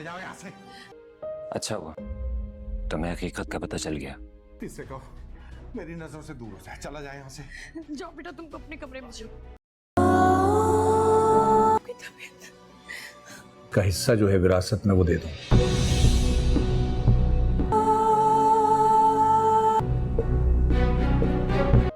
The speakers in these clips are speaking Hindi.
जाओ यहाँ से। अच्छा हुआ तुम्हें हकीकत का पता चल गया। इससे कहो मेरी नजरों से दूर हो जाए, चला जाए यहाँ से। जाओ बेटा, तुम अपने कमरे में जाओ। का हिस्सा जो है विरासत में वो दे दो।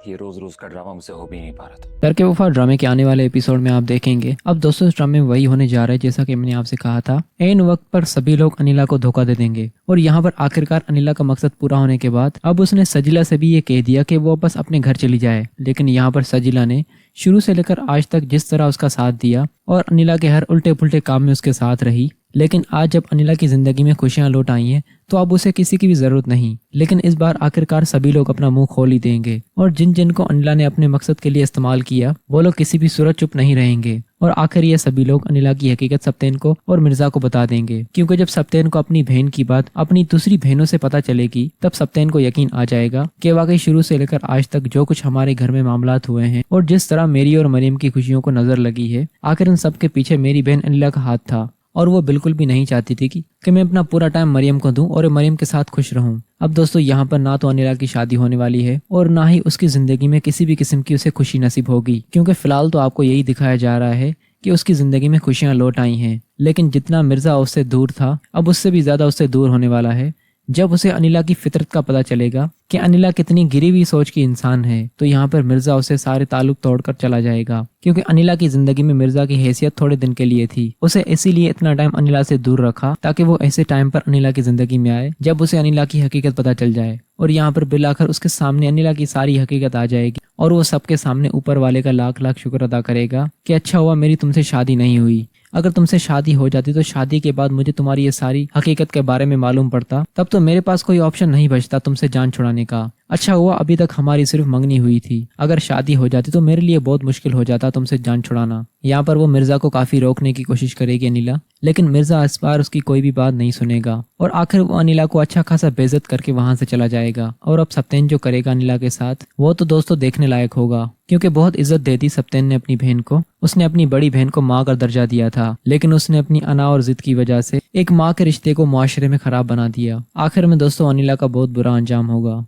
ये रोज रोज का ड्रामा मुझसे हो भी नहीं पा रहा था। डर के वफा ड्रामे के आने वाले एपिसोड में आप देखेंगे। अब दोस्तों इस ड्रामे में वही होने जा रहा है जैसा कि मैंने आपसे कहा था। ऐन वक्त पर सभी लोग अनिला को धोखा दे देंगे और यहाँ पर आखिरकार अनिला का मकसद पूरा होने के बाद अब उसने सजिला से भी ये कह दिया कि वो बस अपने घर चली जाए। लेकिन यहाँ पर सजिला ने शुरू से लेकर आज तक जिस तरह उसका साथ दिया और अनिला के हर उल्टे पुल्टे काम में उसके साथ रही, लेकिन आज जब अनिला की जिंदगी में खुशियां लौट आई हैं तो अब उसे किसी की भी जरूरत नहीं। लेकिन इस बार आखिरकार सभी लोग अपना मुंह खोल ही देंगे और जिन जिन को अनिला ने अपने मकसद के लिए इस्तेमाल किया वो लोग किसी भी सूरत चुप नहीं रहेंगे। और आखिर ये सभी लोग अनिला की हकीकत सप्तेन को और मिर्जा को बता देंगे, क्योंकि जब सप्तेन को अपनी बहन की बात अपनी दूसरी बहनों से पता चलेगी तब सप्तेन को यकीन आ जाएगा कि वाकई शुरू से लेकर आज तक जो कुछ हमारे घर में मामलात हुए हैं और जिस तरह मेरी और मरियम की खुशियों को नजर लगी है, आखिर इन सब के पीछे मेरी बहन अनिला का हाथ था। और वो बिल्कुल भी नहीं चाहती थी कि मैं अपना पूरा टाइम मरियम को दूं और मरियम के साथ खुश रहूं। अब दोस्तों यहाँ पर ना तो अनिला की शादी होने वाली है और ना ही उसकी जिंदगी में किसी भी किस्म की उसे खुशी नसीब होगी, क्योंकि फिलहाल तो आपको यही दिखाया जा रहा है कि उसकी जिंदगी में खुशियां लौट आई हैं। लेकिन जितना मिर्जा उससे दूर था अब उससे भी ज्यादा उससे दूर होने वाला है। जब उसे अनिला की फितरत का पता चलेगा कि अनिला कितनी गिरी हुई सोच की इंसान है तो यहाँ पर मिर्जा उसे सारे ताल्लुक तोड़कर चला जाएगा, क्योंकि अनिला की जिंदगी में मिर्जा की हैसियत थोड़े दिन के लिए थी। उसे इसीलिए इतना टाइम अनिला से दूर रखा ताकि वो ऐसे टाइम पर अनिला की जिंदगी में आए जब उसे अनिला की हकीकत पता चल जाए। और यहाँ पर बिल आकर उसके सामने अनिला की सारी हकीकत आ जाएगी और वो सबके सामने ऊपर वाले का लाख लाख शुक्र अदा करेगा कि अच्छा हुआ मेरी तुमसे शादी नहीं हुई। अगर तुमसे शादी हो जाती तो शादी के बाद मुझे तुम्हारी ये सारी हकीकत के बारे में मालूम पड़ता, तब तो मेरे पास कोई ऑप्शन नहीं बचता तुमसे जान छुड़ाने का। अच्छा हुआ अभी तक हमारी सिर्फ मंगनी हुई थी, अगर शादी हो जाती तो मेरे लिए बहुत मुश्किल हो जाता तुमसे जान छुड़ाना। यहाँ पर वो मिर्जा को काफी रोकने की कोशिश करेगी अनिला, लेकिन मिर्जा इस बार उसकी कोई भी बात नहीं सुनेगा और आखिर वो अनिला को अच्छा खासा बेइज्जत करके वहां से चला जाएगा। और अब सप्तेन जो करेगा अनिला के साथ वो तो दोस्तों देखने लायक होगा, क्योंकि बहुत इज्जत दे दी सप्तेन ने अपनी बहन को। उसने अपनी बड़ी बहन को माँ का दर्जा दिया था, लेकिन उसने अपनी अना और जिद की वजह से एक माँ के रिश्ते को मुआशरे में खराब बना दिया। आखिर में दोस्तों अनिला का बहुत बुरा अंजाम होगा।